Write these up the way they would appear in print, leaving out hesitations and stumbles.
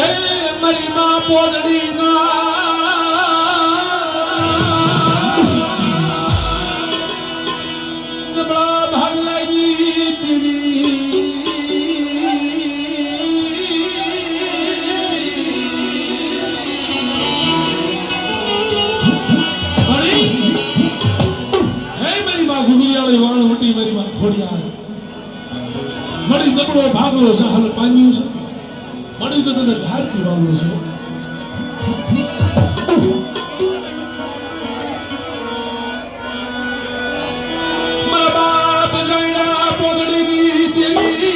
મારી માં પોદડી નબળા ભાગ લાગી વાણ વટી મારી માં ખોડિયા મળી નબળો ભાગલો સહાલ પામ્યું છે મળી તો તને ધાર પીવાનું છે મારા બાપ જાયડા પોદડીની દેવી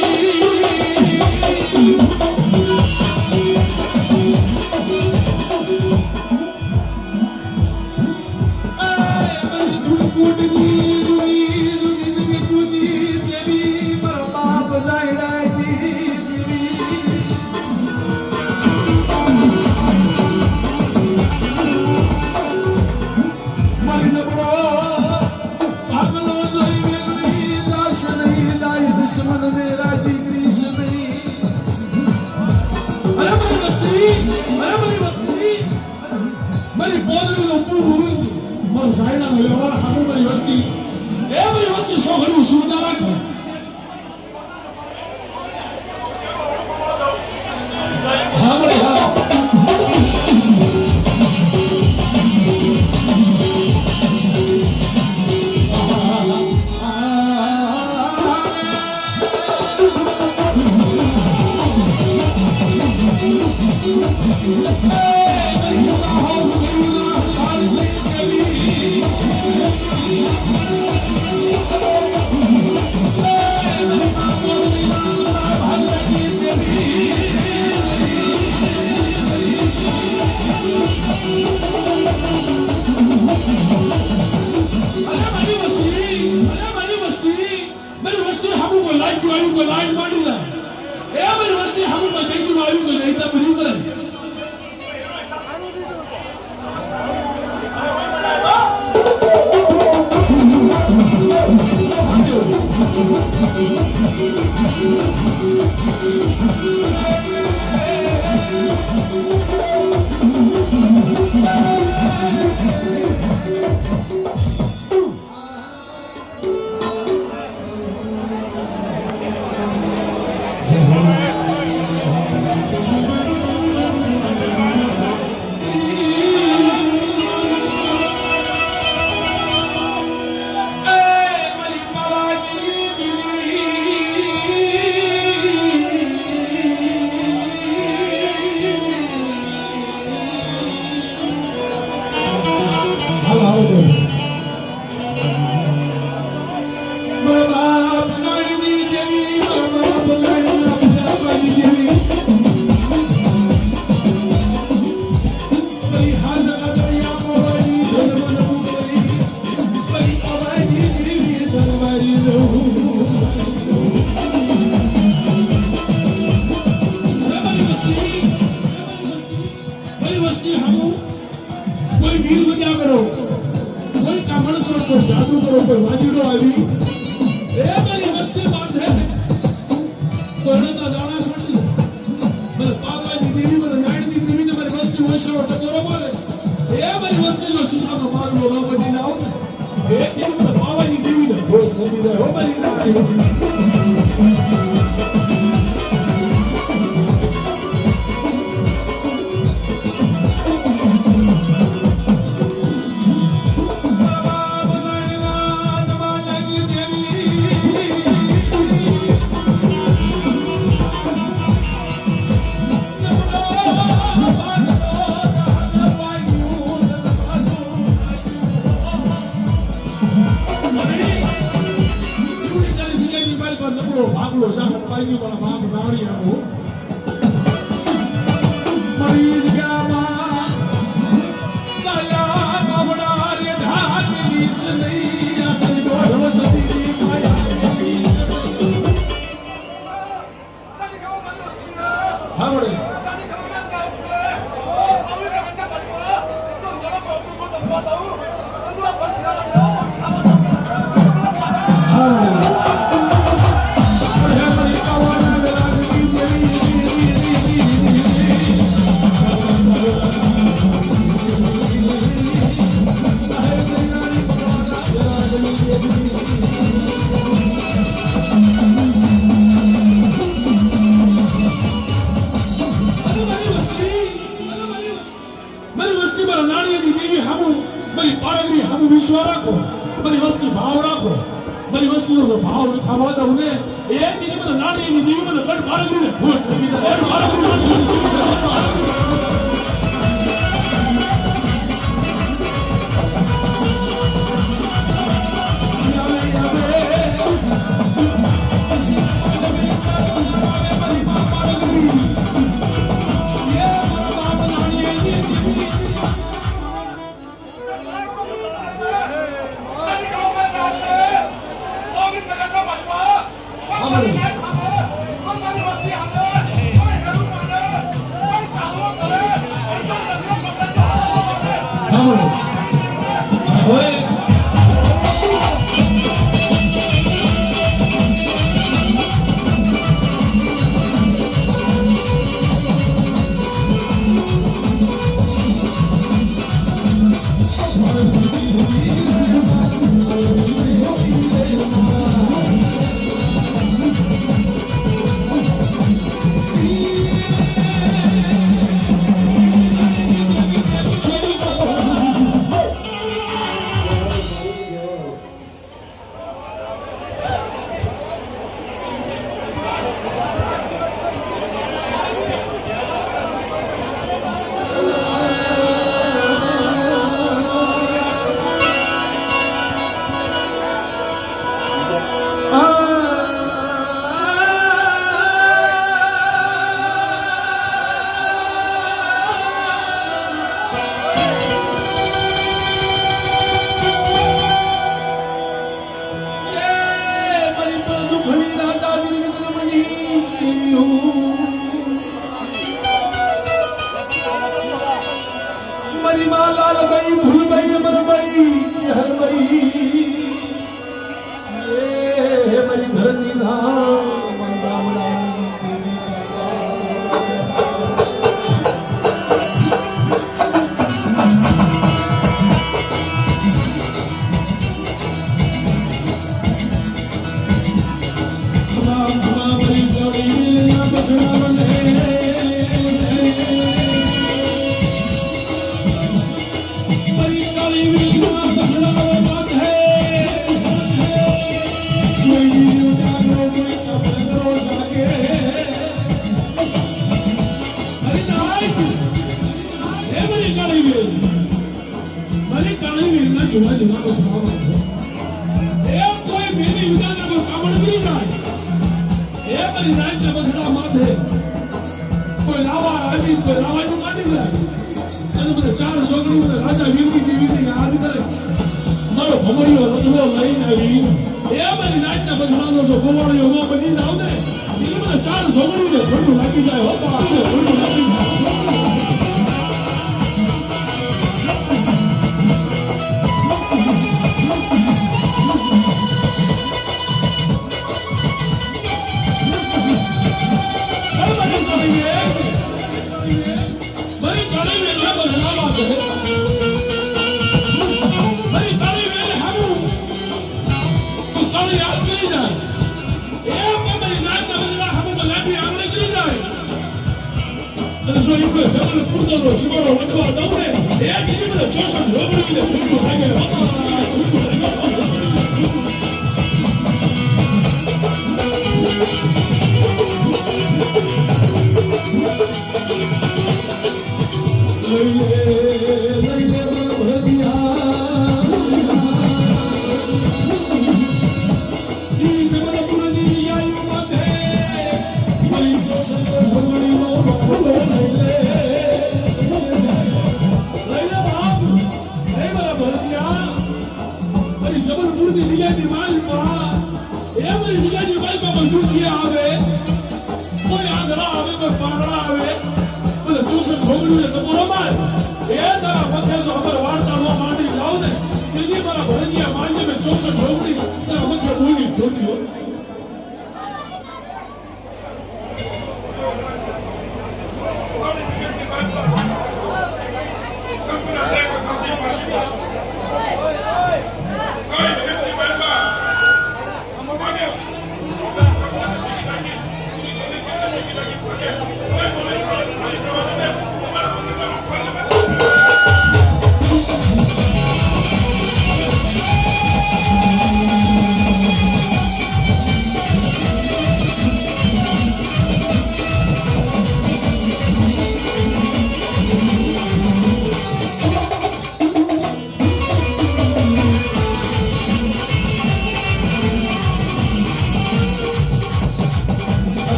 ખાવા દઉં ને એ દીને મને નાણીની દીવી મને ગઢ બાળગીને ભૂત થઈ ગઈ ગઢ બાળગી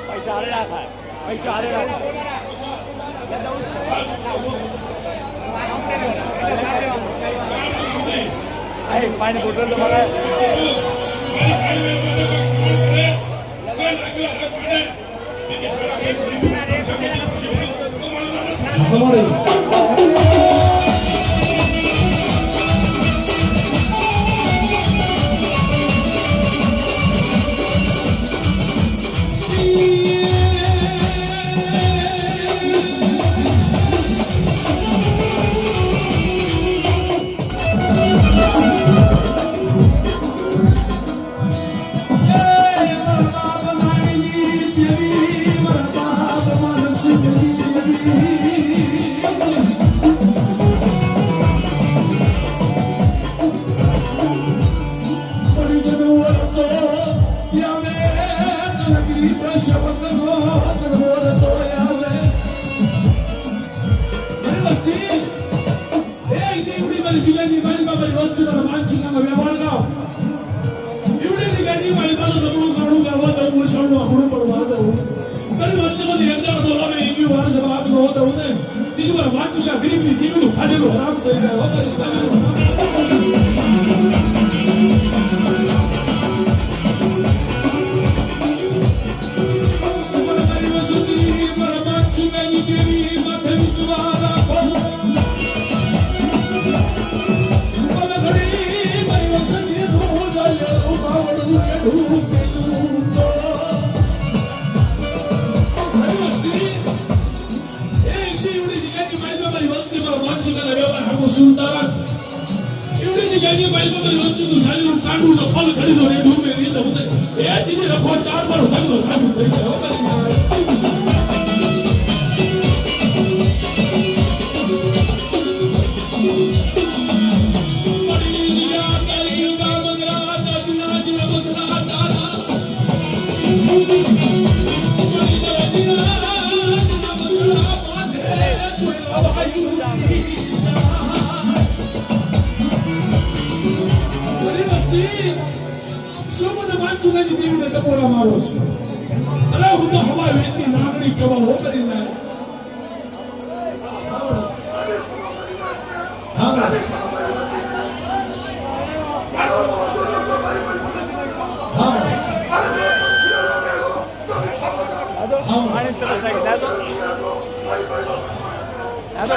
પૈસા હારે રાખા પૈસા હારે રાખા પાણી બોટલ તો મારે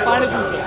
પાણી પીશે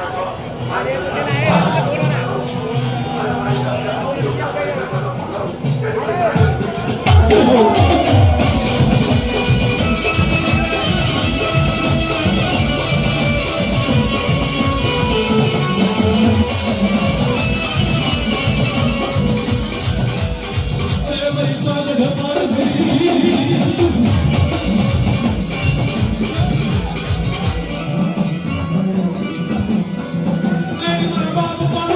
Baba,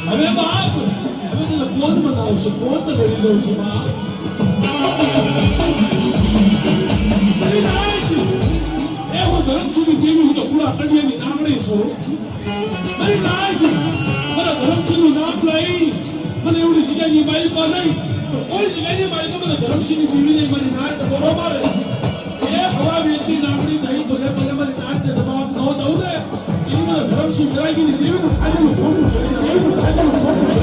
હવે બાપ હવે તને કોણ બનાવશે કોણ તને કરી દઉં છું બાપ એ હું ધરમસિંહની દેવી હું તો પૂરા કંડિયાની નાગણી છું મારી રાજ મારા ધરમસિંહનું નામ લઈ મને એવડી જગ્યાની માલિકા નહીં તો કોઈ જગ્યાની માલિકા મને ધરમસિંહની દેવી નહીં મારી નાચ બરોબર એ હવા વેચની નાગણી નહીં ભલે ભલે મારી નાચને જવાબ ન દઉં ને એની મને ધરમસિંહ વિરાગીની દેવીનું ખાધેલું ખોટું કરી દેવીનું ખાધેલું ખોટું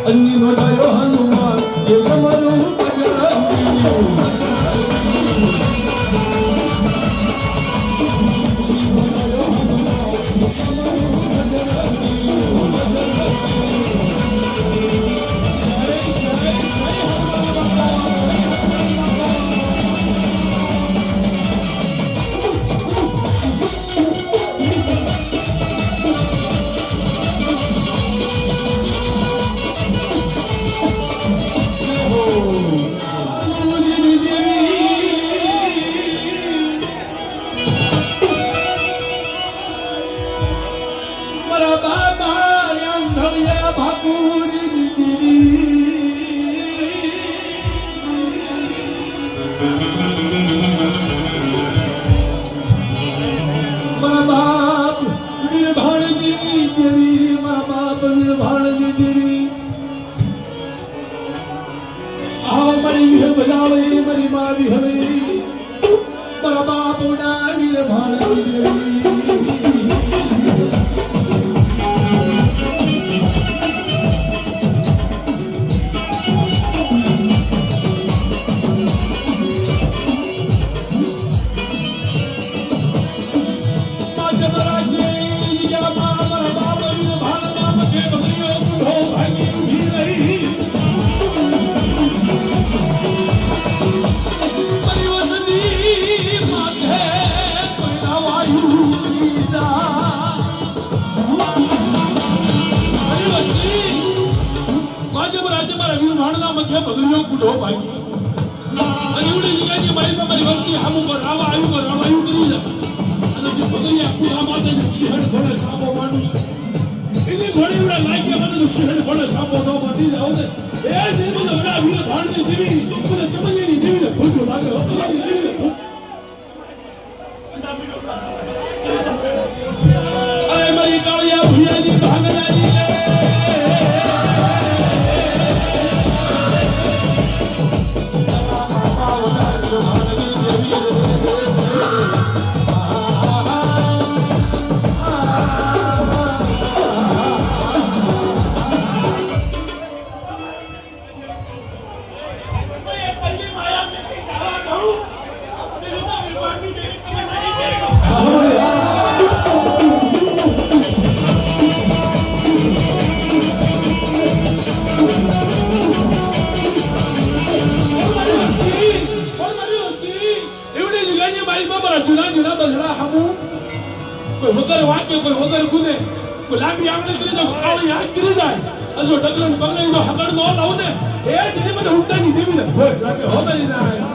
अन्नी नो जायो हनुमान ये समरू ભાઈ અને એવડી જગ્યાની મારી તમારી વસ્તી હામું પર રાવા આવ્યું કરી જાય અને જે ભગરિયા કુલા માતે શહેર ભલે સાબો માંડું છે એની ઘોડી ઉડા લાગ્યા મને શહેર ભલે સાબો ન માટી જાવ ને એ જે મને વડા વીર ધાણની દેવી મને ચમનીની દેવીને ખોટું લાગે હતો એની દેવીને અરે મારી કાળિયા ભુયાની ભાગનારી જુના બલડા હામુ કોઈ વગર વાક્ય કોઈ વગર ગુને કોઈ લાંબી આંગળી કરી દો કાળી આંખ કરી જાય અને જો ડગલન બગલન નો હગડ નો લાવ ને એ દીદી મને ઉડાની દેવીને ખોટ લાગે હો મેરી ના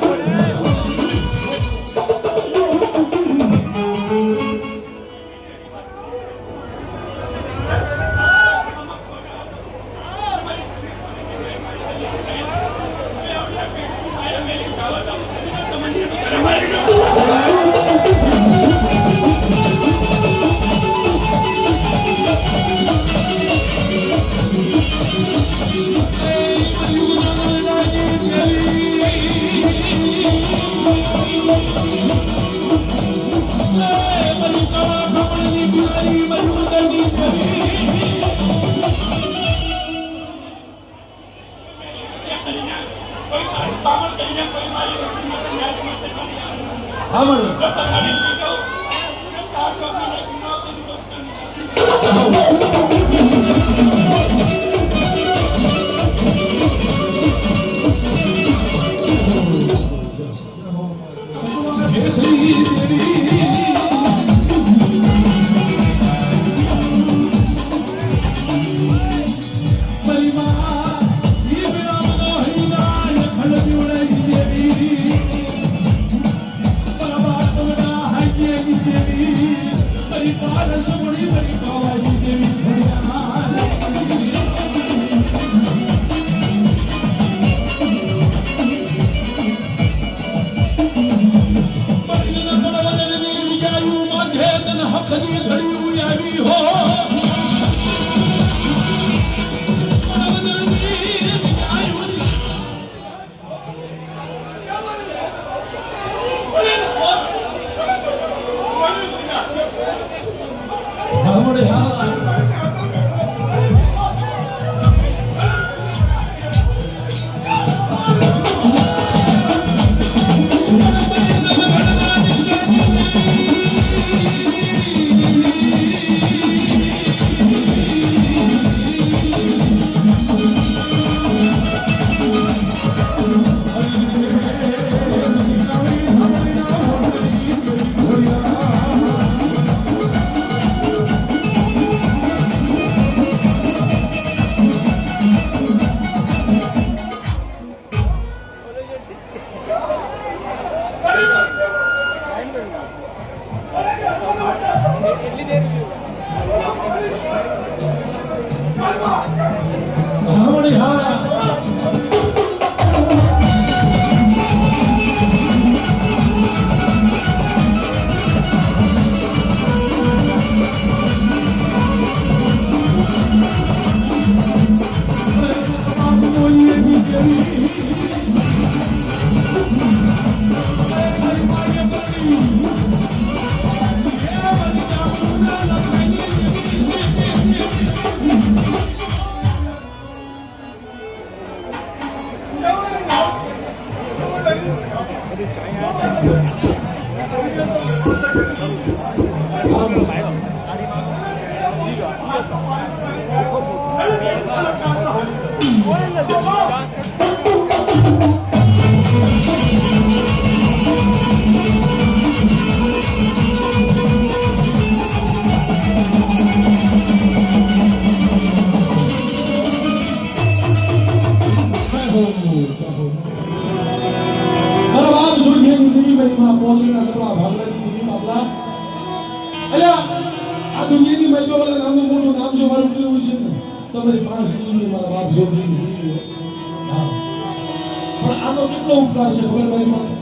Oh, ઓલા નામનું મોટું નામ જો મારું કેવું છે ને તમારી પાંચ દીવી મારા બાપ જો દીવી હા પણ આનો કેટલો ઉપકાર છે ખબર મારી માથે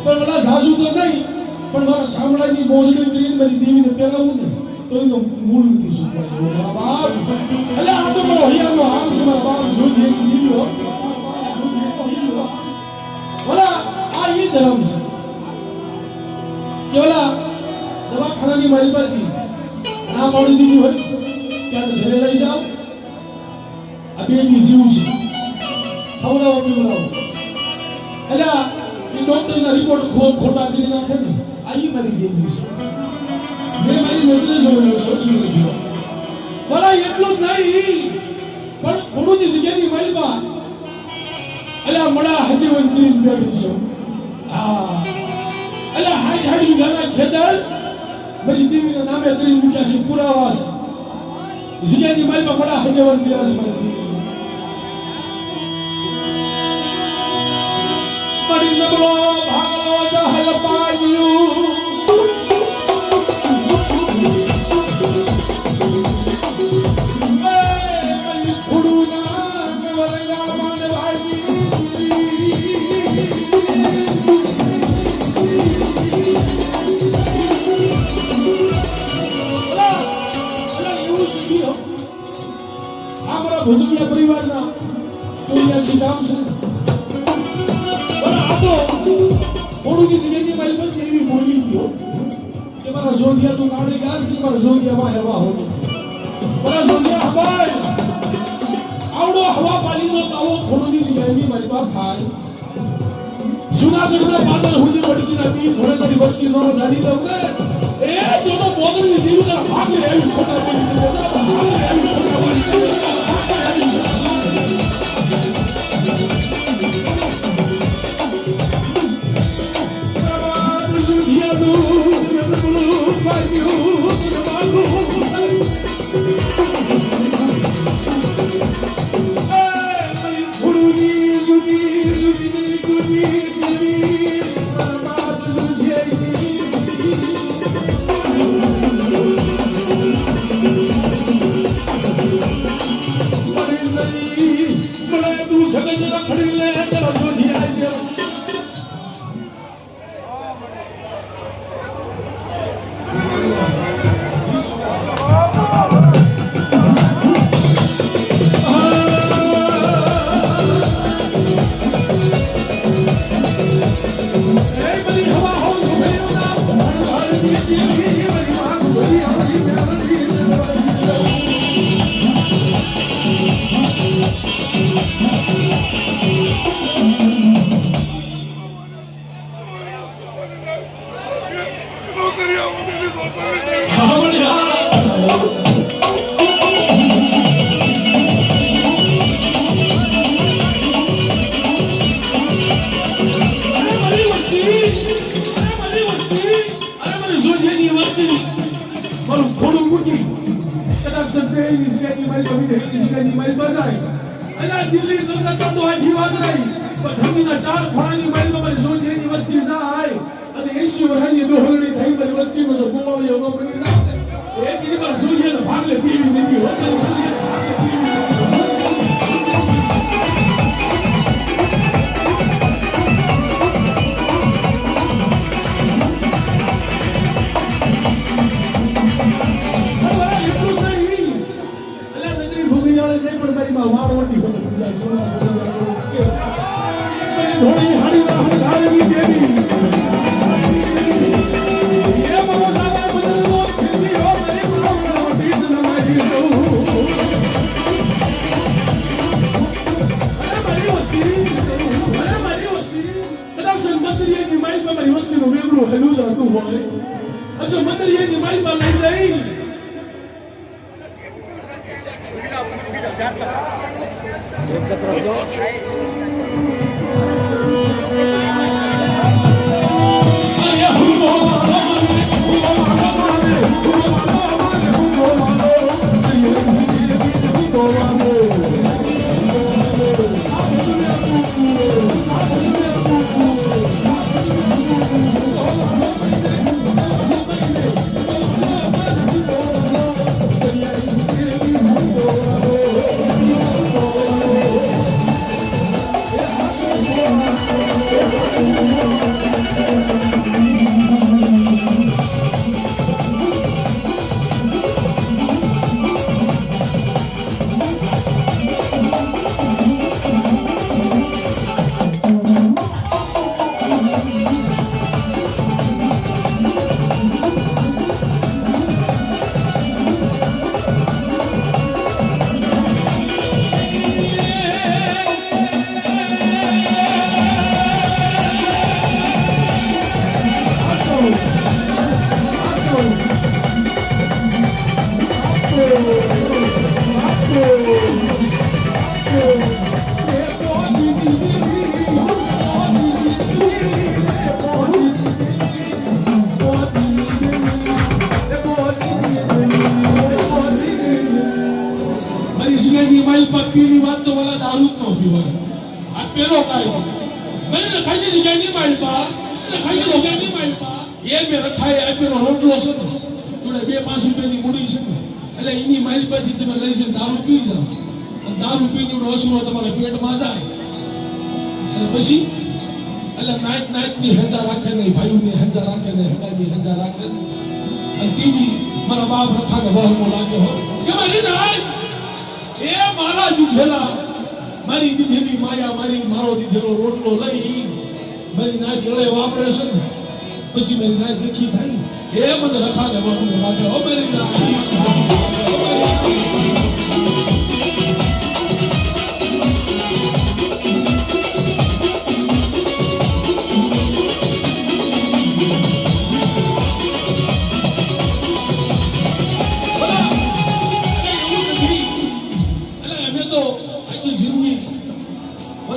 પણ ઓલા સાસુ તો નહીં પણ મારા સાંભળાની મોજડી કરીને મારી દીવીને પહેરાવું ને તો એનો મૂળ નથી સુકાય મારા બાપ એટલે આ તો મારો હૈયાનો હાર છે મારા બાપ જો દીવી ઓલા આ ઈ ધર્મ છે કે ઓલા દવાખાનાની માલપાથી ના પાડી દીધી હોય ત્યાં ઘરે લઈ જાઓ આ બેબી જીવ છે ખવડાવો પીવડાવો એટલે એ ડોક્ટરના રિપોર્ટ ખોટા કરી નાખે ને આ ઈ મારી બેબી છે મેં મારી નજરે જોયેલો સોચી લીધો ભલા એટલું જ નહીં પણ ઘોડુની જગ્યાની માલપા એટલે મળા હજી વન કરીને બેઠી છું હા એટલે હાઈ ગાના ખેતર મારી દેવીના નામે કરી મૂક્યા છે પુરાવા છે જગ્યાની માલમાં મળા હજી વન ગયા છે મારી દેવી મારી નબળો ભાગલો જહલ પાયું ભુજિયા પરિવારના ચોર્યાસી ગામ છે આ તો થોડુંકી જગ્યાની મારી પાસે એવી બોલી ગયો કે મારા જોધિયા તું કાઢી ગાસ ને મારા જોધિયામાં હવા હોય મારા જોધિયા હવાય આવડો હવા પાણીનો તાવો થોડુંકી જગ્યાની મારી પાસે થાય જુનાગઢના પાદર હુજી પડકીના બી ઘોડે કરી વસ્તી નો ધારી દઉં ને એ તો બોદરની દીવના ભાગે એવી ખોટા બોલી મારી સિગાની માઇલ પક્ષીની વાત તો મને દારૂ જ ન પીવાનો. આ પેલો કાય મને ખાઈ જઈ સિગાની માઇલ પા ખાઈ જઈ સિગાની માઇલ પા એ મે રખાય આ પેલો રોટલો છે ને જોડે 2-5 રૂપિયાની મૂડી છે ને એટલે એની માઇલ પરથી તમે લઈ છે દારૂ પી જાવ અને દારૂ પીને ઉડો અસરો તમારા પેટમાં જાય અને પછી એટલે નાઈટની હેંજા રાખે નહીં, ભાઈઓની હેંજા રાખે નહીં, હગાની હેંજા રાખે નહીં. અને દીદી મારા બાપ રખાને વહમો લાગે હો કે મારી નાઈ એ મારા દીધેલા મારી દીધેલી માયા મારો દીધેલો રોટલો લઈ મારી નાઈ ગળે વાપરે છે ને પછી મારી નાઈ દેખી થાય એ મને રખાને વહમો લાગે હો મારી નાઈ.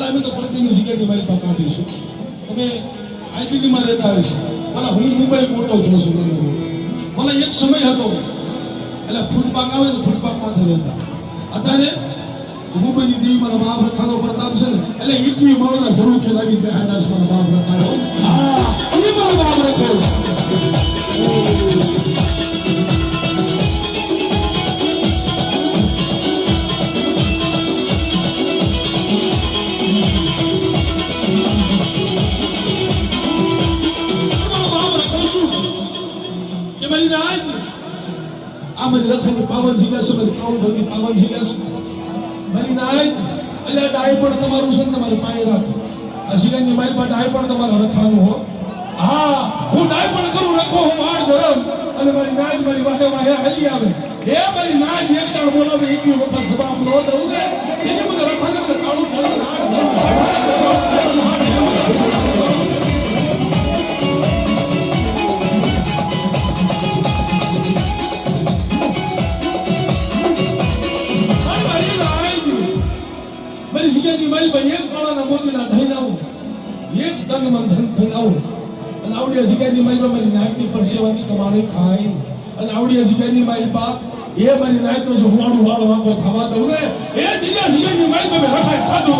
અમે તો પત્નીની સિગાની મારી પાસે કાઢીશું. તમે આઈટીમાં રહેતા હશો. મને હું મુંબઈ મોટો થયો છું. મને એક સમય હતો એટલે ફૂટપાક આવે ને ફૂટપાકમાંથી રહેતા. અત્યારે મુંબઈની દેવી મારા બાપ રખાનો પ્રતાપ છે ને એટલે 21 માળના સરુખે લાગી બેહાડા છે મારા બાપ રખાનો. હા એ મારા બાપ રખાય છે. મારી રખાની પાવન જગ્યા છે, મારી કાઉન્ટરની પાવન જગ્યા છે. મારી નાઈ એટલે ડાય પણ તમારું છે ને તમારી પાસે રાખો. આ સિગાની મારી પાસે ડાય પણ તમારા રખાનું હો. હા હું ડાય પણ કરું રખો હું વાડ ગરમ અને મારી નાઈ મારી વાહે વાહે હાલી આવે. એ મારી નાઈ એક દાડ બોલાવે 21 વખત જવાબ ન દઉં ને એને મને રખાને મને કાળું ધરમ હાડ ધરમ. મારી જગ્યાની મારી ભાઈ એક પાળાના મોતીના ધન આવું એક ધનમાં ધન થઈને આવું અને આવડિયા જગ્યાની મારી મારી નાયકની પરસેવાની કમાણી ખાય અને આવડિયા જગ્યાની મારી પા એ મારી નાયકનો જો હુવાડું વાળ વાંકો ખાવા દઉં ને એ બીજા જગ્યાની મારી પાસે રખાય ખાધું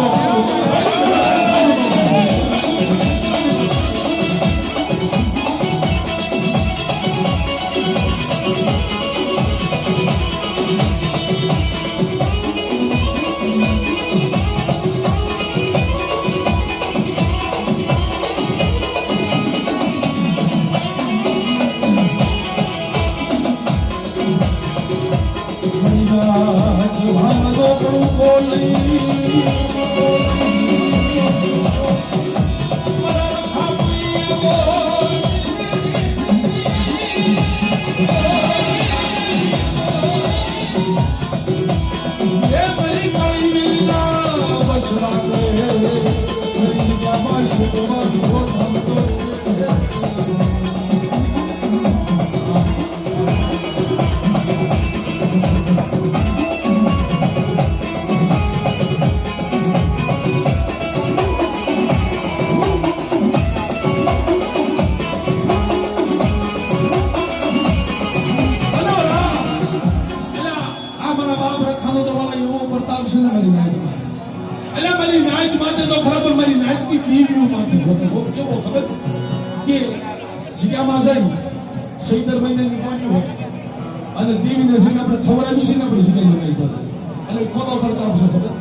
અને દેવીને જઈને આપણે ખવડાવી છે ને આપણે સિગાની મારી પાસે એટલે કોનો પ્રતાપ છે ખબર